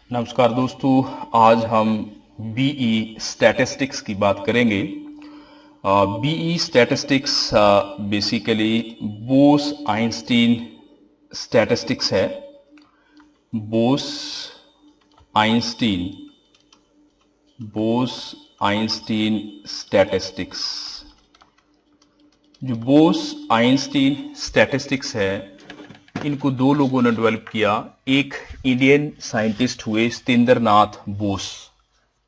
नमस्कार दोस्तों। आज हम बीई स्टैटिस्टिक्स की बात करेंगे। BE statistics basically Bose Einstein statistics है। Bose Einstein Bose Einstein statistics. जो बोस आइंस्टीन स्टैटिस्टिक्स है, इनको दो लोगों ने डेवलप किया। एक इंडियन साइंटिस्ट हुए सत्येंद्र नाथ बोस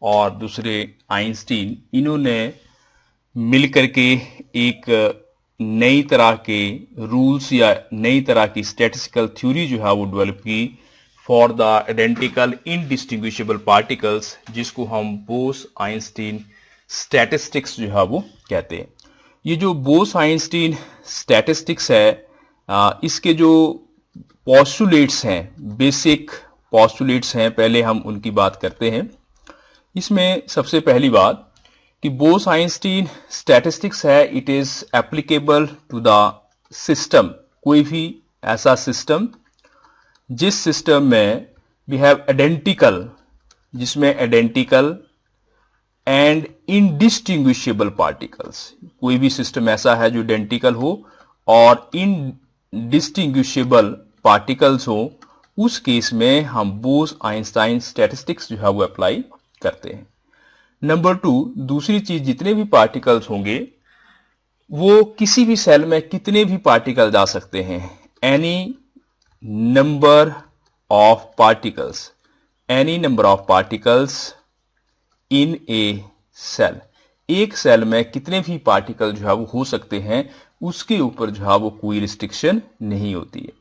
और दूसरे आइंस्टीन। इन्होंने मिलकर के एक नई तरह के रूल्स या नई तरह की स्टैटिस्टिकल थ्योरी जो है वो डेवलप की for the identical indistinguishable particles, जिसको हम बोस आइंस्टीन स्टैटिस्टिक्स जो है वो कहते हैं। ये जो बोस आइंस्टीन स्टैटिस्टिक्स है, इसके जो पॉस्टुलेट्स हैं, बेसिक पॉस्टुलेट्स हैं, पहले हम उनकी बात करते हैं। इसमें सबसे पहली बात कि बोस आइंस्टीन स्टैटिस्टिक्स है, it is applicable to the system. कोई भी ऐसा सिस्टम जिस सिस्टम में वी हैव आइडेंटिकल, जिसमें आइडेंटिकल एंड इनडिस्टिंग्विशेबल पार्टिकल्स। कोई भी सिस्टम ऐसा है जो आइडेंटिकल हो और इनडिस्टिंग्विशेबल पार्टिकल्स हो, उस केस में हम बोस आइंस्टाइन स्टैटिस्टिक्स जो है वो अप्लाई करते हैं। नंबर 2, दूसरी चीज, जितने भी पार्टिकल्स होंगे वो किसी भी सेल में कितने भी पार्टिकल जा सकते हैं। Any number of particles, any number of particles in a cell. एक सेल में कितने भी पार्टिकल जो है वो हो सकते हैं, उसके ऊपर जो है वो कोई रिस्ट्रिक्शन नहीं होती है।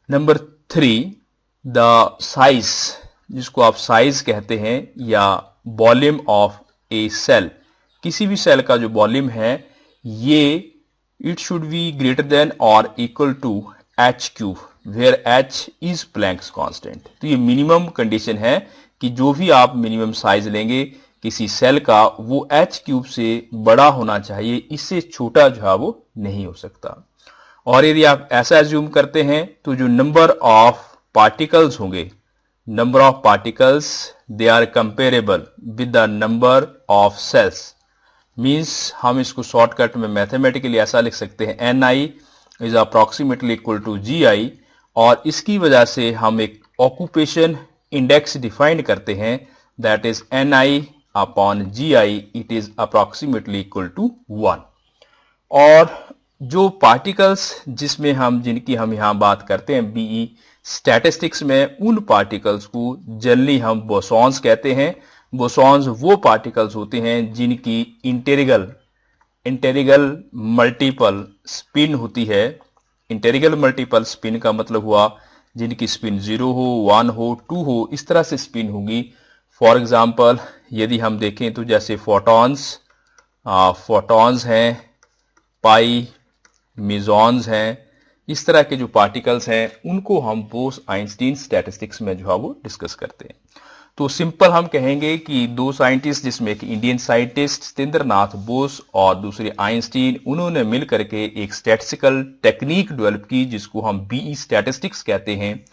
नंबर 3, द साइज, जिसको आप साइज कहते हैं, या वॉल्यूम ऑफ ए सेल। किसी भी सेल का जो वॉल्यूम है, ये it should be greater than और equal to H cube, where H is Planck's constant. तो ये मिनिमम कंडीशन है कि जो भी आप मिनिमम साइज लेंगे किसी सेल का, वो एच क्यूब से बड़ा होना चाहिए, इससे छोटा जो है वो नहीं हो सकता। और यदि आप ऐसा एज्यूम करते हैं तो जो नंबर ऑफ पार्टिकल्स होंगे, number of particles they are comparable with the number of cells. Means हम इसको शॉर्टकट में मैथमेटिकली ऐसा लिख सकते हैं, N I is approximately equal to G I, और इसकी वजह से हम एक ऑक्यूपेशन इंडेक्स डिफाइन करते हैं, that is N I upon G I, it is approximately equal to 1। और जो पार्टिकल्स जिनकी हम यहां बात करते हैं बीई स्टैटिस्टिक्स में, उन पार्टिकल्स को जनरली हम बोसॉन्स कहते हैं। बोसॉन्स वो पार्टिकल्स होते हैं जिनकी इंटेरिगल मल्टीपल स्पिन होती है। इंटेरिगल मल्टीपल स्पिन का मतलब हुआ जिनकी स्पिन 0 हो, 1 हो, 2 हो, इस तरह से स्पिन होगी। फॉर एग्जाम्पल यदि हम देखें तो जैसे फोटॉन्स हैं, पाई, मेसॉन्स हैं, इस तरह के जो पार्टिकल्स हैं उनको हम बोस आइंस्टीन स्टैटिस्टिक्स में जो है वो डिस्कस करते हैं। तो सिंपल हम कहेंगे कि दो साइंटिस्ट, जिसमें एक इंडियन साइंटिस्ट सत्येंद्र नाथ बोस और दूसरे आइंस्टीन, उन्होंने मिलकर के एक स्टैटिस्टिकल टेक्निक डेवलप की जिसको हम बीई स्टैटिस्टिक्स कहते हैं।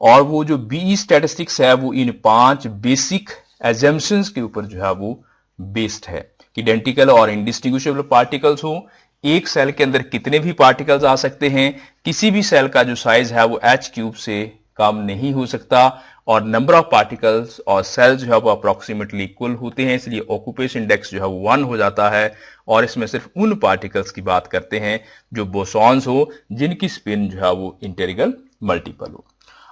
और वो जो बीई स्टैटिस्टिक्स है वो इन 5 बेसिक एजम्पशंस के ऊपर जो है वो बेस्ड है कि आइडेंटिकल और इनडिस्टिंग्विशेबल पार्टिकल्स हो, एक सेल के अंदर कितने भी पार्टिकल्स आ सकते हैं, किसी भी सेल का जो साइज है वो एच क्यूब से कम नहीं हो सकता, और नंबर ऑफ पार्टिकल्स और सेल्स जो है वो अप्रोक्सीमेटली इक्वल होते हैं, इसलिए ऑक्यूपेशन इंडेक्स जो है वो 1 हो जाता है। और इसमें सिर्फ उन पार्टिकल्स की बात करते हैं जो बोसॉन्स हो, जिनकी स्पिन जो है वो इंटेरिगल मल्टीपल हो।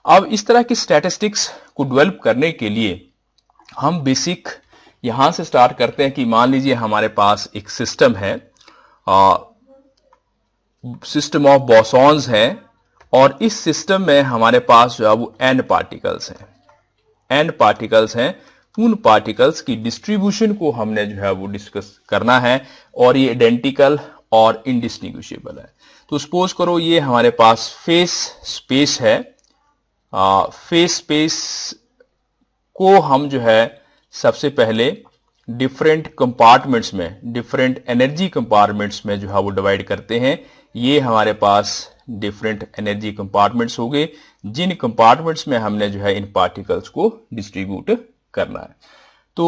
अब इस तरह की स्टैटिस्टिक्स को डेवलप करने के लिए हम बेसिक यहां से स्टार्ट करते हैं कि मान लीजिए हमारे पास एक सिस्टम है, सिस्टम ऑफ बोसॉन्स है, और इस सिस्टम में हमारे पास जो है वो एन पार्टिकल्स हैं। एन पार्टिकल्स हैं, उन पार्टिकल्स की डिस्ट्रीब्यूशन को हमने जो है वो डिस्कस करना है, और ये आइडेंटिकल और इनडिस्टिंग्विशेबल है। तो सपोज करो ये हमारे पास फेस स्पेस है। फेस स्पेस को हम जो है सबसे पहले डिफरेंट कंपार्टमेंट्स में, डिफरेंट एनर्जी कंपार्टमेंट्स में जो है वो डिवाइड करते हैं। ये हमारे पास डिफरेंट एनर्जी कंपार्टमेंट्स हो गए, जिन कंपार्टमेंट्स में हमने जो है इन पार्टिकल्स को डिस्ट्रीब्यूट करना है। तो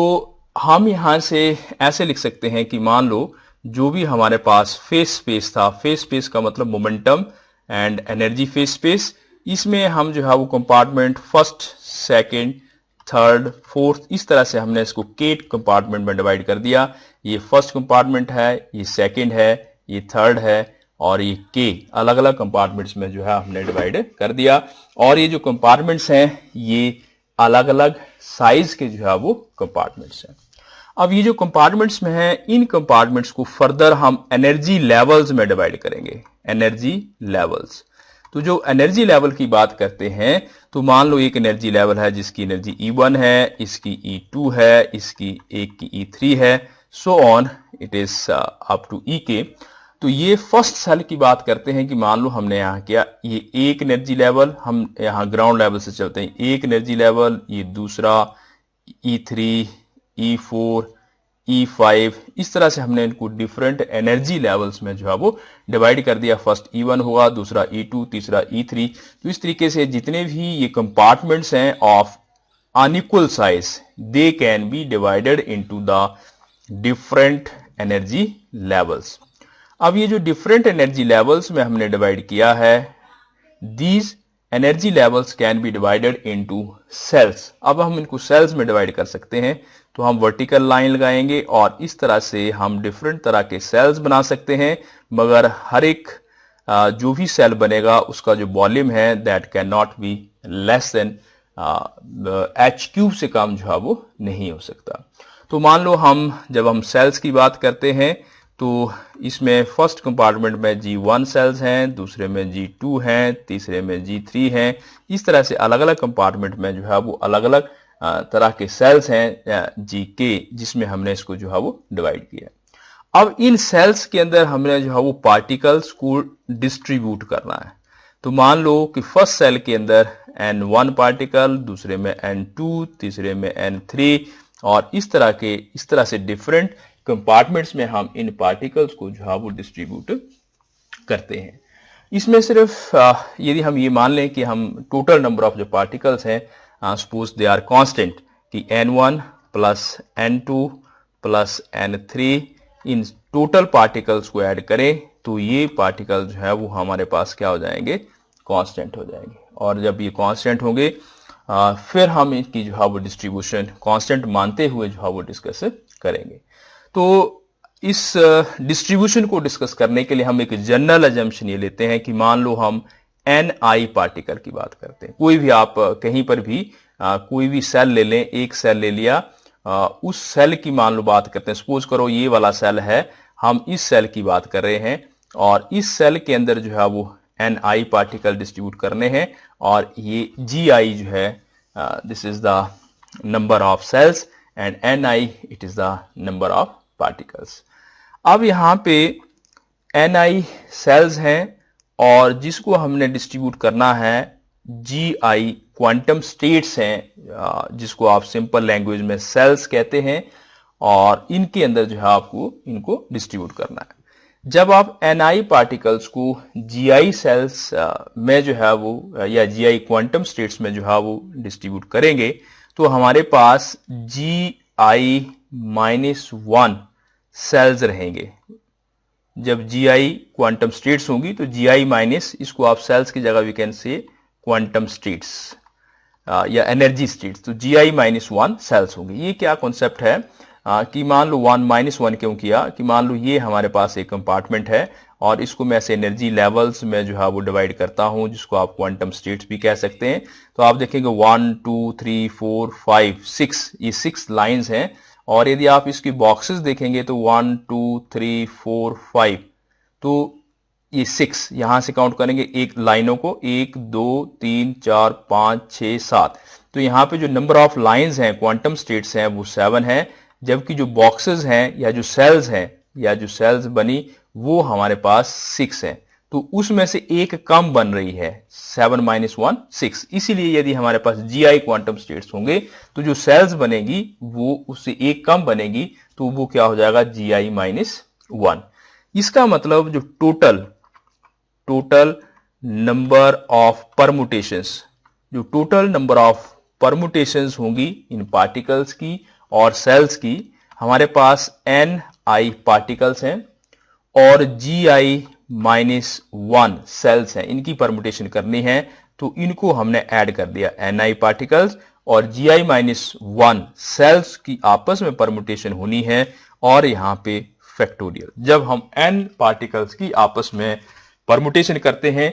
हम यहां से ऐसे लिख सकते हैं कि मान लो जो भी हमारे पास फेस स्पेस था, फेस स्पेस का मतलब momentum and energy face space, इसमें हम जो है वो compartment first, second, third, fourth, इस तरह से हमने इसको केट कंपार्टमेंट में डिवाइड कर दिया। ये फर्स्ट कंपार्टमेंट है, ये सेकंड है, ये थर्ड है और ये के अलग अलग कंपार्टमेंट्स में जो है हमने डिवाइड कर दिया। और ये जो कंपार्टमेंट्स हैं ये अलग अलग साइज के जो है वो कंपार्टमेंट्स हैं। अब ये जो कंपार्टमेंट्स में हैं, इन कंपार्टमेंट्स को फर्दर हम एनर्जी लेवल्स में डिवाइड करेंगे। एनर्जी लेवल्स, तो जो एनर्जी लेवल की बात करते हैं तो मान लो एक एनर्जी लेवल है जिसकी एनर्जी E1 है, इसकी E2 है, इसकी एक की E3 है, so on it is up to E K. तो ये फर्स्ट सेल की बात करते हैं कि मान लो हमने यहाँ किया ये एक एनर्जी लेवल, हम यहाँ ग्राउंड लेवल से चलते हैं, एक एनर्जी लेवल, ये दूसरा E3, E4, E5, इस तरह से हमने इनको डिफरेंट एनर्जी लेवल्स में जो है वो डिवाइड कर दिया। फर्स्ट E1 होगा, दूसरा E2, तीसरा E3। तो इस तरीके से जितने भी ये कंपार्टमेंट्स हैं of unequal size, they can be divided into the different energy levels. अब ये जो डिफरेंट एनर्जी लेवल्स में हमने डिवाइड किया है, these energy levels can be divided into cells. अब हम इनको सेल्स में डिवाइड कर सकते हैं। तो हम वर्टिकल लाइन लगाएंगे और इस तरह से हम डिफरेंट तरह के सेल्स बना सकते हैं, मगर हर एक जो भी सेल बनेगा उसका जो वॉल्यूम है that can not be less than H³ से कम जो है वो नहीं हो सकता। तो मान लो जब हम सेल्स की बात करते हैं तो इसमें फर्स्ट कंपार्टमेंट में G1 सेल्स हैं, दूसरे में G2 हैं, तीसरे में G3 हैं। इस तरह से अलग अलग कंपार्टमेंट में जो है वो अलग अलग तरह के सेल्स हैं GK, जिसमें हमने इसको जो है वो डिवाइड किया। अब इन सेल्स के अंदर हमने जो है वो पार्टिकल्स को डिस्ट्रीब्यूट करना है। तो मान लो कि फर्स्ट सेल के अंदर N1 पार्टिकल, दूसरे में N2, तीसरे में N3 और इस तरह से डिफरेंट कंपार्टमेंट्स में हम इन पार्टिकल्स को जो है वो डिस्ट्रीब्यूट करते हैं। इसमें सिर्फ यदि हम ये मान लें कि हम टोटल नंबर ऑफ जो पार्टिकल्स हैं, सपोज दे आर कांस्टेंट, कि N1 plus N2 plus N3, in total particles को ऐड करें तो ये पार्टिकल जो है वो हमारे पास क्या हो जाएंगे, कांस्टेंट हो जाएंगे। और जब ये कांस्टेंट होंगे फिर हम इनकी जो है वो डिस्ट्रीब्यूशन कांस्टेंट मानते हुए जो है वो डिस्कस करेंगे। तो इस डिस्ट्रीब्यूशन को डिस्कस करने के लिए हम एक जनरल अजम्पशन ये लेते हैं कि मान लो हम Ni पार्टिकल की बात करते हैं। कोई भी आप कहीं पर भी कोई भी सेल ले लें, एक सेल ले लिया, उस सेल की मान लो बात करते हैं। सपोज करो ये वाला सेल है, हम इस सेल की बात कर रहे हैं और इस सेल के अंदर जो है वो Ni पार्टिकल डिस्ट्रीब्यूट करने हैं और ये Gi जो है this is the number of cells and Ni it is the number of particles. अब यहां पे Ni सेल्स हैं और जिसको हमने डिस्ट्रीब्यूट करना है Gi क्वांटम स्टेट्स हैं, जिसको आप सिंपल लैंग्वेज में सेल्स कहते हैं, और इनके अंदर जो है आपको इनको डिस्ट्रीब्यूट करना है। जब आप Ni पार्टिकल्स को Gi सेल्स में जो है वो या Gi क्वांटम स्टेट्स में जो है वो डिस्ट्रीब्यूट करेंगे तो हमारे पास Gi-1 सेल्स रहेंगे। जब Gi क्वांटम स्टेट्स होंगी तो Gi- इसको आप सेल्स की जगह we can say quantum states या एनर्जी स्टेट्स, तो Gi-1 सेल्स होंगे। ये क्या कॉन्सेप्ट है कि मान लो 1-1 क्यों किया, कि मान लो ये हमारे पास एक कंपार्टमेंट है और इसको मैं ऐसे एनर्जी लेवल्स में जो है वो डिवाइड करता हूं, जिसको आप क्वांटम स्टेट्स भी कह सकते हैं। तो आप देखेंगे 1 2 3 4 5 6, ये 6 लाइंस हैं और यदि आप इसकी बॉक्सेस देखेंगे तो 1 2 3 4 5, तो ये 6 यहां से काउंट करेंगे एक लाइनों को, 1 2 3 4 5 6 7। तो यहां पे जो नंबर ऑफ लाइंस हैं, क्वांटम स्टेट्स हैं, वो 7 है, जबकि जो बॉक्सेस हैं या जो सेल्स हैं या जो सेल्स बनी वो हमारे पास 6 है। तो उसमें से एक कम बन रही है, 7 - 1 6। इसीलिए यदि हमारे पास Gi क्वांटम स्टेट्स होंगे तो जो सेल्स बनेगी वो उससे एक कम बनेगी, तो वो क्या हो जाएगा, Gi-1। इसका मतलब जो टोटल नंबर ऑफ परमुटेशंस जो टोटल नंबर ऑफ परमुटेशंस होंगी इन पार्टिकल्स की और सेल्स की, हमारे पास Ni पार्टिकल्स हैं और Gi-1 सेल्स हैं, इनकी परमुटेशन करनी है तो इनको हमने ऐड कर दिया। Ni पार्टिकल्स और Gi-1 सेल्स की आपस में परमुटेशन होनी है और यहां पे फैक्टोरियल। जब हम n पार्टिकल्स की आपस में परमुटेशन करते हैं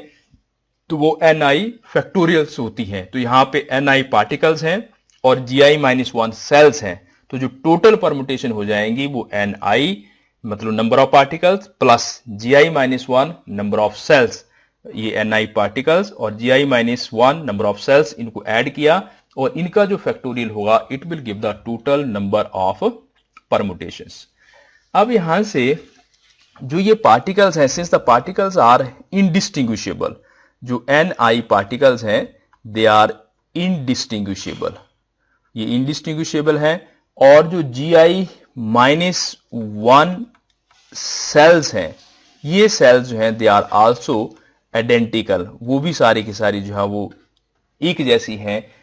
तो वो Ni फैक्टोरियल्स होती हैं। तो यहां पे Ni पार्टिकल्स हैं और Gi-1 सेल्स हैं, तो जो टोटल परमुटेशन हो जाएंगी वो Ni मतलब number of particles plus Gi-1 number of cells, ये Ni पार्टिकल्स और Gi-1 नंबर ऑफ सेल्स, इनको ऐड किया और इनका जो फैक्टोरियल होगा it will give the total number of permutations. अब यहां से जो ये पार्टिकल्स हैं, since the particles are indistinguishable, जो Ni पार्टिकल्स हैं दे आर इनडिस्टिंग्विशेबल, ये इनडिस्टिंग्विशेबल है। और जो Gi-1 सेल्स हैं, ये सेल्स जो हैं दे आर आल्सो आइडेंटिकल, वो भी सारी की सारी जो है वो एक जैसी हैं।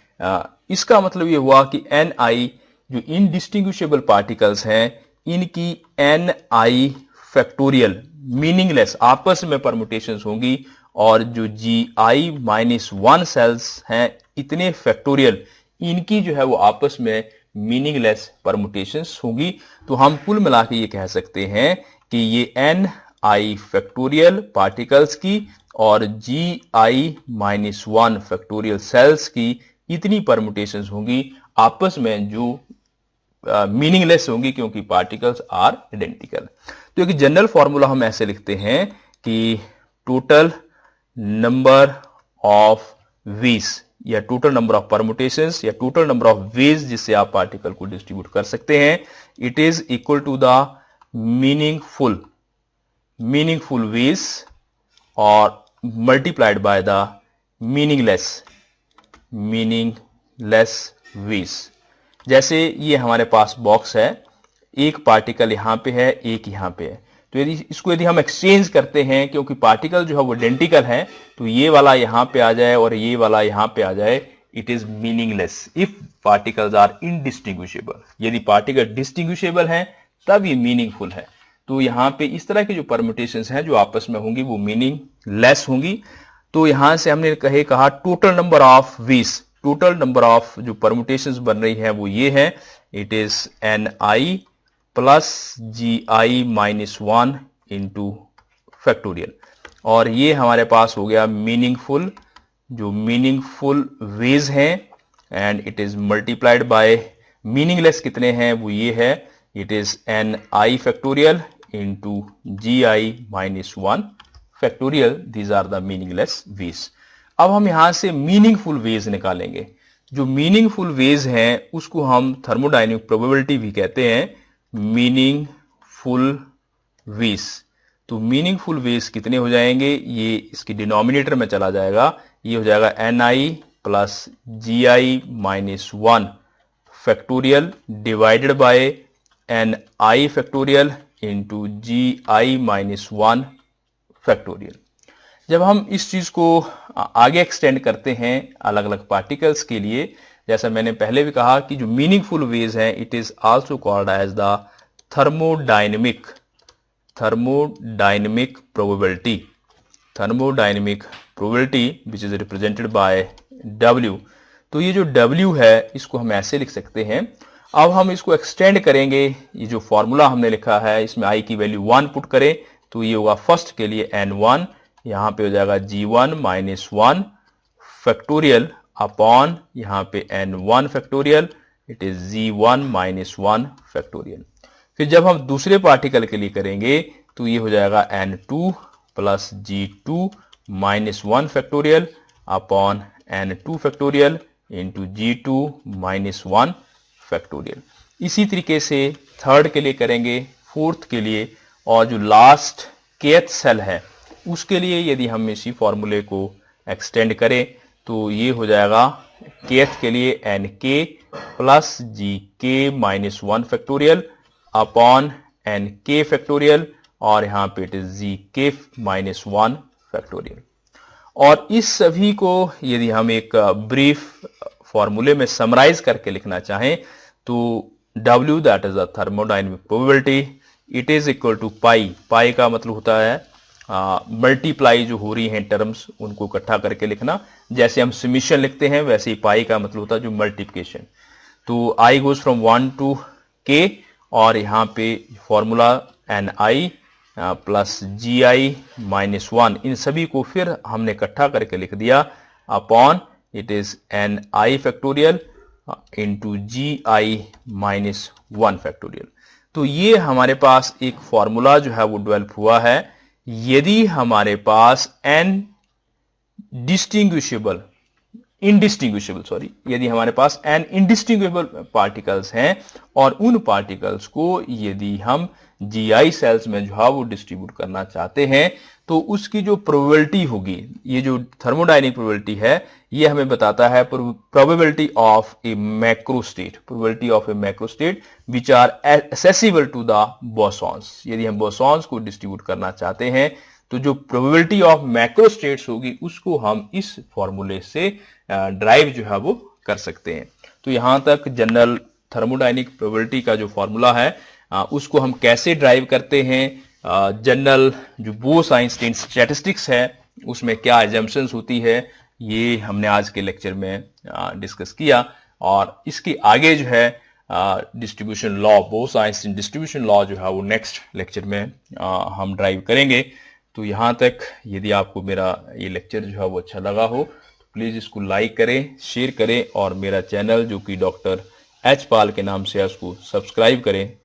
इसका मतलब ये हुआ कि Ni जो इनडिस्टिंग्विशेबल पार्टिकल्स हैं इनकी Ni फैक्टोरियल मीनिंगलेस आपस में परमुटेशंस होंगी और जो Gi-1 सेल्स हैं इतने फैक्टोरियल, इनकी जो है वो आपस में मीनिंगलेस परमुटेशंस होंगी। तो हम कुल मिला के ये कह सकते हैं कि ये Ni फैक्टोरियल पार्टिकल्स की और Gi-1 फैक्टोरियल सेल्स की इतनी परमुटेशंस होंगी आपस में जो मीनिंगलेस होंगी क्योंकि पार्टिकल्स आर आइडेंटिकल। तो एक जनरल फॉर्मूला हम ऐसे लिखते हैं कि टोटल नंबर ऑफ वेज या टोटल नंबर ऑफ परमुटेशंस या टोटल नंबर ऑफ वेज जिससे आप पार्टिकल को डिस्ट्रीब्यूट कर सकते हैं, it is equal to the meaningful ways और multiplied by the meaningless ways. जैसे ये हमारे पास बॉक्स है, एक पार्टिकल यहां पे है, एक यहां पे है, तो यदि हम एक्सचेंज करते हैं क्योंकि पार्टिकल जो है वो आइडेंटिकल है, तो ये वाला यहां पे आ जाए और ये वाला यहां पे आ जाए, it is meaningless if particles are indistinguishable. यदि पार्टिकल डिस्टिंग्विशेबल है तब ये मीनिंगफुल है। तो यहां पे इस तरह की जो परमुटेशंस हैं जो आपस में होंगी वो मीनिंगलेस होंगी। तो यहां से हमने कहा total number of ways, total number of जो परमुटेशंस बन रही है वो ये है, it is Ni plus Gi-1 into factorial. और ये हमारे पास हो गया मीनिंगफुल वेज हैं and it is multiplied by meaningless कितने हैं वो ये है, it is Ni factorial into Gi-1 factorial, these are the meaningless ways. अब हम यहां से मीनिंगफुल वेज निकालेंगे। जो मीनिंगफुल वेज हैं उसको हम थर्मोडायनेमिक प्रोबेबिलिटी भी कहते हैं, मीनिंगफुल वेज। तो मीनिंगफुल वेज कितने हो जाएंगे, ये इसकी डिनोमिनेटर में चला जाएगा, ये हो जाएगा Ni plus Gi-1 factorial divided by Ni factorial into Gi-1 factorial. जब हम इस चीज को आगे एक्सटेंड करते हैं अलग अलग पार्टिकल्स के लिए, जैसा मैंने पहले भी कहा कि जो मीनिंगफुल वेज हैं it is also called as the thermodynamic probability which is represented by W। तो ये जो W है इसको हम ऐसे लिख सकते हैं। अब हम इसको एक्सटेंड करेंगे, ये जो फॉर्मूला हमने लिखा है इसमें I की वैल्यू 1 पुट करें तो ये होगा फर्स्ट के लिए N1, यहां पे हो जाएगा G1 माइनस 1 फैक्टोरियल अपॉन यहां पे N1 factorial, it is G1 minus 1 factorial. फिर जब हम दूसरे पार्टिकल के लिए करेंगे तो ये हो जाएगा N2 plus G2 minus 1 factorial upon N2 factorial into G2 minus 1 factorial. इसी तरीके से थर्ड के लिए करेंगे, फोर्थ के लिए, और जो लास्ट kth सेल है उसके लिए यदि हम इसी फॉर्मूले को एक्सटेंड करें तो ये हो जाएगा kth के लिए Nk plus Gk minus 1 factorial upon Nk factorial और यहां पे it is Gk minus 1 factorial. और इस सभी को यदि हम एक ब्रीफ फॉर्मूले में समराइज करके लिखना चाहें तो W that is the thermodynamic probability, it is equal to pi. Pi का मतलब होता है मल्टीप्लाई जो हो रही हैं टर्म्स उनको इकट्ठा करके लिखना। जैसे हम समीशन लिखते हैं वैसे ही पाई का मतलब होता है जो मल्टीप्लिकेशन। तो I goes from 1 to K और यहाँ पे formula NI plus GI minus 1, इन सभी को फिर हमने इकट्ठा करके लिख दिया upon it is NI factorial into GI minus 1 factorial. तो ये हमारे पास एक फॉर्मूला जो है वो डेवलप हुआ है। यदि हमारे पास यदि हमारे पास n इंडिस्टिंग्विशेबल पार्टिकल्स हैं और उन पार्टिकल्स को यदि हम GI सेल्स में जो है वो डिस्ट्रीब्यूट करना चाहते हैं तो उसकी जो प्रोबेबिलिटी होगी, ये जो थर्मोडायनेमिक प्रोबेबिलिटी है ये हमें बताता है probability of a macro state which are accessible to the bosons. यदि हम बोसॉन्स को डिस्ट्रीब्यूट करना चाहते हैं तो जो प्रोबेबिलिटी ऑफ मैक्रो स्टेट्स होगी उसको हम इस फॉर्मूले से ड्राइव जो है वो कर सकते हैं। तो यहां तक जनरल थर्मोडायनेमिक प्रोबेबिलिटी का जो फॉर्मूला है उसको हम कैसे ड्राइव करते हैं, जनरल जो बोस-आइंस्टीन स्टैटिस्टिक्स है उसमें क्या एजम्पशंस होती है, ये हमने आज के लेक्चर में डिस्कस किया। और इसके आगे जो है distribution law, Bose-Einstein distribution law जो है वो नेक्स्ट लेक्चर में हम ड्राइव करेंगे। तो यहाँ तक यदि आपको मेरा ये लेक्चर जो है वो अच्छा लगा हो तो प्लीज़ इसको लाइक करें, शेयर करें और मेरा चैनल जो कि डॉक्टर एच पाल के नाम से है उसको सब्सक्राइब करें।